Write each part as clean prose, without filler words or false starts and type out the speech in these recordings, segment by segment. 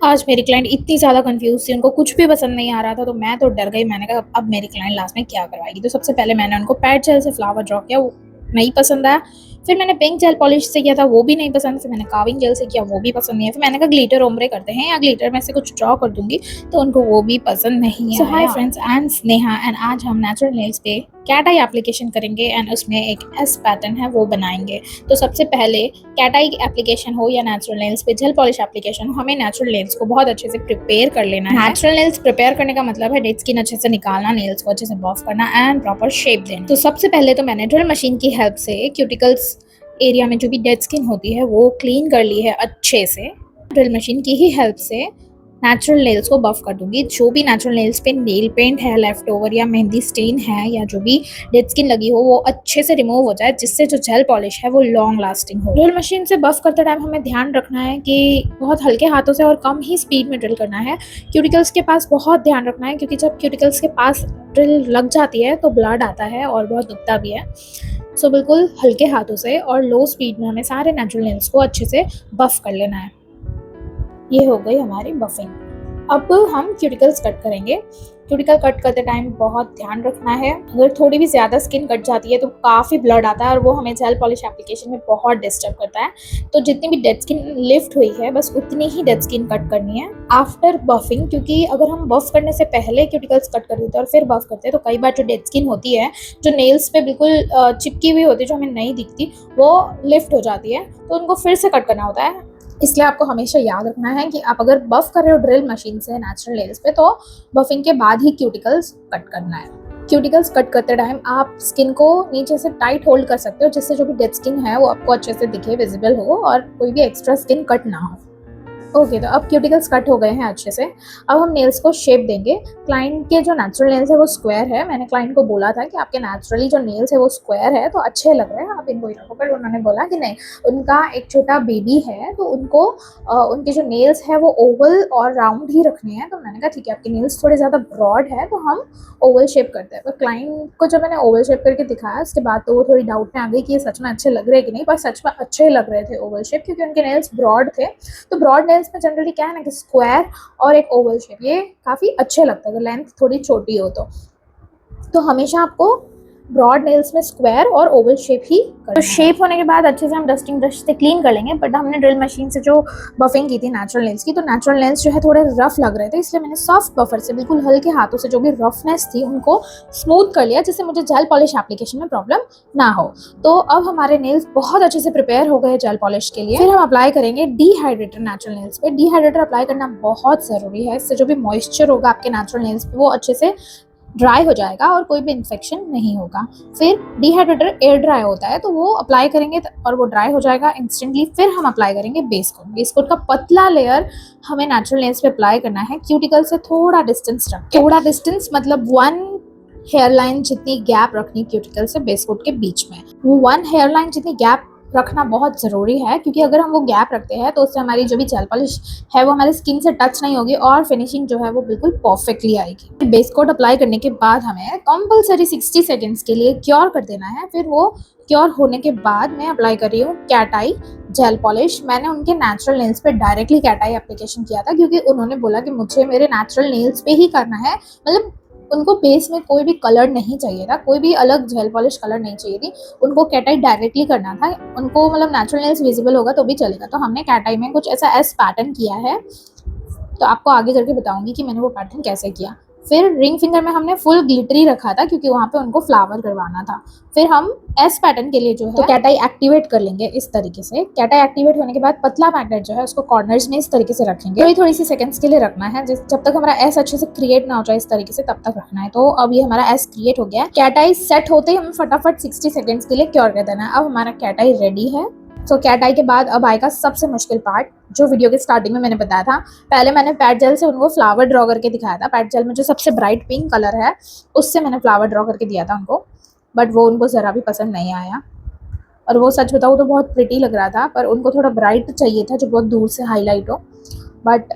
आज मेरी क्लाइंट इतनी ज़्यादा कंफ्यूज थी, उनको कुछ भी पसंद नहीं आ रहा था, तो मैं तो डर गई। मैंने कहा अब मेरी क्लाइंट लास्ट में क्या करवाएगी। तो सबसे पहले मैंने उनको पैड जेल से फ्लावर ड्रॉ किया, वो नहीं पसंद आया। फिर मैंने पिंक जेल पॉलिश से किया था, वो भी नहीं पसंद। फिर मैंने कार्विंग जेल से किया, वो भी पसंद नहीं है। फिर मैंने कहा ग्लिटर ओम्ब्रे करते हैं या ग्लिटर में से कुछ ड्रॉ कर दूंगी, तो उनको वो भी पसंद नहीं आया। So hi friends, I am Sneha and आज हम नेचुरल नेल्स पे कैट आई एप्लीकेशन करेंगे एंड उसमें एक एस पैटर्न है वो बनाएंगे। तो सबसे पहले कैट आई एप्लीकेशन हो या नेचुरल नेल्स पे जेल पॉलिश एप्लीकेशन हो, हमें नेचुरल नेल्स को बहुत अच्छे से प्रिपेयर कर लेना है। नेचुरल नेल्स प्रिपेयर करने का मतलब है डेड स्किन अच्छे से निकालना, नेल्स को अच्छे से बफ करना एंड प्रॉपर शेप देना। तो सबसे पहले तो मैंने ड्रिल मशीन की हेल्प से क्यूटिकल्स एरिया में जो भी डेड स्किन होती है वो क्लीन कर ली है अच्छे से। ड्रिल मशीन की ही हेल्प से नेचुरल नेल्स को बफ कर दूंगी। जो भी नेचुरल नेल्स पे नेल पेंट है लेफ्ट ओवर या मेहंदी स्टेन है या जो भी डेड स्किन लगी हो वो अच्छे से रिमूव हो जाए, जिससे जो जेल पॉलिश है वो लॉन्ग लास्टिंग हो। ड्रिल मशीन से बफ करते टाइम हमें ध्यान रखना है कि बहुत हल्के हाथों से और कम ही स्पीड में ड्रिल करना है। क्यूटिकल्स के पास बहुत ध्यान रखना है, क्योंकि जब क्यूटिकल्स के पास ड्रिल लग जाती है तो ब्लड आता है और बहुत दुखता भी है। सो बिल्कुल हल्के हाथों से और लो स्पीड में हमें सारे नेचुरल नेल्स को अच्छे से बफ कर लेना है। ये हो गई हमारी बफिंग। अब हम क्यूटिकल्स कट करेंगे। क्यूटिकल कट करते टाइम बहुत ध्यान रखना है, अगर थोड़ी भी ज़्यादा स्किन कट जाती है तो काफ़ी ब्लड आता है और वो हमें जेल पॉलिश एप्लीकेशन में बहुत डिस्टर्ब करता है। तो जितनी भी डेड स्किन लिफ्ट हुई है बस उतनी ही डेड स्किन कट करनी है आफ्टर बफिंग, क्योंकि अगर हम बफ करने से पहले क्यूटिकल्स कट कर देते हैं और फिर बफ करते हैं तो कई बार जो डेड स्किन होती है जो नेल्स पे बिल्कुल चिपकी हुई होती है, जो हमें नहीं दिखती, वो लिफ्ट हो जाती है, तो उनको फिर से कट करना होता है। इसलिए आपको हमेशा याद रखना है कि आप अगर बफ कर रहे हो ड्रिल मशीन से नेचुरल नेल्स पे तो बफिंग के बाद ही क्यूटिकल्स कट करना है। क्यूटिकल्स कट करते टाइम आप स्किन को नीचे से टाइट होल्ड कर सकते हो, जिससे जो भी डेड स्किन है वो आपको अच्छे से दिखे, विजिबल हो और कोई भी एक्स्ट्रा स्किन कट ना हो। ओके, तो अब क्यूटिकल्स कट हो गए हैं अच्छे से। अब हम नेल्स को शेप देंगे। क्लाइंट के जो नेचुरल नेल्स है वो स्क्वायर है। मैंने क्लाइंट को बोला था कि आपके नेचुरली जो नेल्स है वो स्क्वायर है तो अच्छे लग रहे हैं, आप इनको रखो, पर उन्होंने बोला कि नहीं, उनका एक छोटा बेबी है तो उनको उनके जो नेल्स है वो ओवल और राउंड ही रखने हैं। तो मैंने कहा ठीक है, आपके नेल्स थोड़े ज़्यादा ब्रॉड है तो हम ओवल शेप करते हैं। तो क्लाइंट को जब मैंने ओवल शेप करके दिखाया उसके बाद तो वो थोड़ी डाउट में आ गई कि ये सच में अच्छे लग रहे हैं कि नहीं, पर सच में अच्छे लग रहे थे ओवल शेप, क्योंकि उनके नेल्स ब्रॉड थे। तो ब्रॉड नेल्स में जनरली क्या है ना कि स्क्वायर और एक ओवल शेप ये काफ़ी अच्छे लगता है अगर लेंथ थोड़ी छोटी हो तो हमेशा आपको ब्रॉड नेल्स में स्क्वायर और ओवल शेप ही करना है। तो शेप होने के बाद अच्छे से हम डस्टिंग ब्रश से क्लीन कर लेंगे। बट हमने ड्रिल मशीन से जो बफिंग की थी नेचुरल नेल्स की, तो नेचुरल नेल्स जो है थोड़े रफ लग रहे थे, इसलिए मैंने सॉफ्ट बफर से बिल्कुल हल्के हाथों से जो भी रफनेस थी उनको स्मूथ कर लिया, जिससे मुझे जेल पॉलिश एप्लीकेशन में प्रॉब्लम ना हो। तो अब हमारे नेल्स बहुत अच्छे से प्रिपेयर हो गए जेल पॉलिश के लिए। फिर हम अप्लाई करेंगे डीहाइड्रेटर नेचुरल नेल्स पे। डीहाइड्रेटर अप्लाई करना बहुत ज़रूरी है, इससे जो भी मॉइस्चर होगा आपके नेचुरल नेल्स पे वो अच्छे से ड्राई हो जाएगा और कोई भी इन्फेक्शन नहीं होगा। फिर डिहाइड्रेटर एयर ड्राई होता है तो वो अप्लाई करेंगे और वो ड्राई हो जाएगा इंस्टेंटली। फिर हम अप्लाई करेंगे बेस कोट। बेस कोट का पतला लेयर हमें नेचुरल नेल्स पे अप्लाई करना है, क्यूटिकल से थोड़ा डिस्टेंस रख के। थोड़ा डिस्टेंस मतलब 1 हेयरलाइन जितनी गैप रखनी क्यूटिकल से बेस कोट के बीच में। वो 1 हेयरलाइन जितनी गैप रखना बहुत ज़रूरी है, क्योंकि अगर हम वो गैप रखते हैं तो उससे हमारी जो भी जेल पॉलिश है वो हमारी स्किन से टच नहीं होगी और फिनिशिंग जो है वो बिल्कुल परफेक्टली आएगी। बेस कोट अप्लाई करने के बाद हमें कंपलसरी 60 सेकेंड्स के लिए क्योर कर देना है। फिर वो क्योर होने के बाद मैं अप्लाई कर रही हूँ कैट आई जेल पॉलिश। मैंने उनके नेचुरल नेल्स पे डायरेक्टली कैट आई एप्लीकेशन किया था, क्योंकि उन्होंने बोला कि मुझे मेरे नेचुरल नेल्स पे ही करना है, मतलब उनको बेस में कोई भी कलर नहीं चाहिए था, कोई भी अलग जेल पॉलिश कलर नहीं चाहिए थी, उनको कैट आई डायरेक्टली करना था। उनको मतलब नेचुरल नेल्स विजिबल होगा तो भी चलेगा। तो हमने कैट आई में कुछ ऐसा एस पैटर्न किया है, तो आपको आगे करके बताऊंगी कि मैंने वो पैटर्न कैसे किया। फिर रिंग फिंगर में हमने फुल ग्लिटरी रखा था क्योंकि वहाँ पे उनको फ्लावर करवाना था। फिर हम एस पैटर्न के लिए जो है तो कैट आई एक्टिवेट कर लेंगे इस तरीके से। कैट आई एक्टिवेट होने के बाद पतला मैग्नेट जो है उसको कॉर्नर्स में इस तरीके से रखेंगे। थोड़ी थोड़ी सी सेकंड्स के लिए रखना है, जब तक हमारा एस अच्छे से क्रिएट ना हो जाए इस तरीके से, तब तक रखना है। तो अब ये हमारा एस क्रिएट हो गया है। कैट आई सेट होते ही हमें फटाफट 60 सेकंड्स के लिए क्योर कर देना है। अब हमारा कैट आई रेडी है। तो कैट आई के बाद अब आएगा सबसे मुश्किल पार्ट, जो वीडियो के स्टार्टिंग में मैंने बताया था। पहले मैंने पैड जेल से उनको फ्लावर ड्रॉ करके दिखाया था। पैड जेल में जो सबसे ब्राइट पिंक कलर है उससे मैंने फ्लावर ड्रॉ करके दिया था उनको, बट वो उनको ज़रा भी पसंद नहीं आया। और वो सच बताऊँ तो बहुत प्रिटी लग रहा था, पर उनको थोड़ा ब्राइट चाहिए था जो बहुत दूर से हाईलाइट हो, बट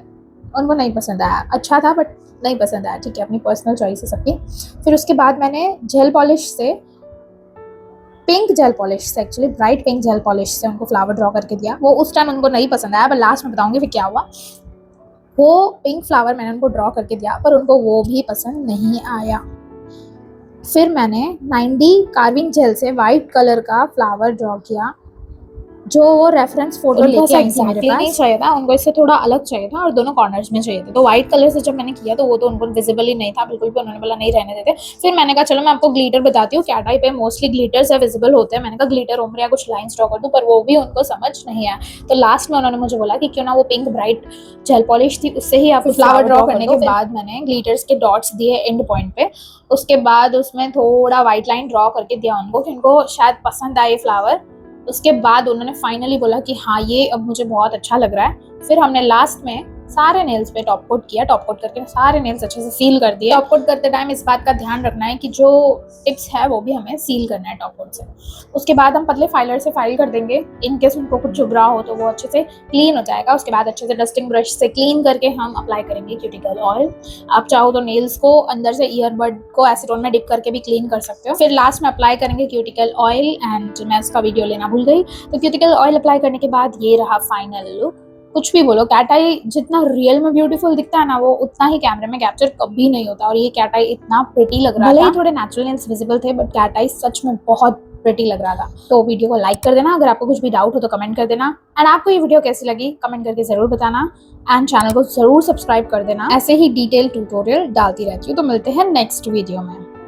उनको नहीं पसंद आया। अच्छा था बट नहीं पसंद आया, ठीक है, अपनी पर्सनल चॉइस है सबकी। फिर उसके बाद मैंने जेल पॉलिश से पिंक जेल पॉलिश से, actually bright pink gel polish से उनको फ्लावर ड्रॉ करके दिया। वो उस टाइम उनको नहीं पसंद आया, पर लास्ट में बताऊंगी फिर क्या हुआ। वो पिंक फ्लावर मैंने उनको ड्रॉ करके दिया, पर उनको वो भी पसंद नहीं आया। फिर मैंने 90 कार्विंग जेल से वाइट कलर का फ्लावर ड्रॉ किया, जो वो रेफरेंस फोटो लेके आई थी मेरे पास। नहीं चाहिए था उनको, इससे थोड़ा अलग चाहिए था और दोनों कॉर्नर्स में चाहिए थे। तो व्हाइट कलर से जब मैंने किया तो वो तो उनको विजिबल ही नहीं था बिल्कुल भी, उन्होंने बोला नहीं रहने देते। फिर मैंने कहा चलो मैं आपको ग्लिटर बताती हूँ क्या टाइप है, मोस्टली ग्लिटर्स है विजिबल होते हैं। मैंने कहा ग्लिटर उम्र या कुछ लाइन्स ड्रॉ कर दूँ, पर वो भी उनको समझ नहीं आया। तो लास्ट में उन्होंने मुझे बोला कि क्यों ना वो पिंक ब्राइट जेल पॉलिश थी उससे ही आप फ्लावर ड्रॉ करने के बाद मैंने ग्लिटर्स के डॉट्स दिए एंड पॉइंट पे। उसके बाद उसमें थोड़ा व्हाइट लाइन ड्रॉ करके दिया उनको कि उनको शायद पसंद आए फ्लावर। उसके बाद उन्होंने फाइनली बोला कि हाँ ये अब मुझे बहुत अच्छा लग रहा है। फिर हमने लास्ट में सारे नेल्स पे टॉप कोट किया, टॉप कोट करके सारे नेल्स अच्छे से सील कर दिए। टॉप कोट करते टाइम इस बात का ध्यान रखना है कि जो टिप्स है वो भी हमें सील करना है टॉप कोट से। उसके बाद हम पतले फाइलर से फाइल कर देंगे, इन केस उनको कुछ चुभ रहा हो तो वो अच्छे से क्लीन हो जाएगा। उसके बाद अच्छे से डस्टिंग ब्रश से क्लीन करके हम अप्लाई करेंगे क्यूटिकल ऑयल। आप चाहो तो नेल्स को अंदर से ईयरबड को एसीटोन में डिप करके भी क्लीन कर सकते हो। फिर लास्ट में अप्लाई करेंगे क्यूटिकल ऑयल, एंड मैं इसका वीडियो लेना भूल गई। तो क्यूटिकल ऑयल अप्लाई करने के बाद ये रहा फाइनल लुक। कुछ भी बोलो, कैट आई जितना रियल में ब्यूटीफुल दिखता है ना, वो उतना ही कैमरे में कैप्चर कभी नहीं होता। और ये कैट आई इतना प्रिटी लग रहा था। भले ही थोड़े नेचुरल नेल्स विजिबल थे, बट कैट आई सच में बहुत प्रिटी लग रहा था। तो वीडियो को लाइक कर देना, अगर आपको कुछ भी डाउट हो तो कमेंट कर देना, एंड आपको ये वीडियो कैसी लगी कमेंट करके जरूर बताना, एंड चैनल को जरूर सब्सक्राइब कर देना। ऐसे ही डिटेल ट्यूटोरियल डालती रहती हूँ। तो मिलते हैं नेक्स्ट वीडियो में।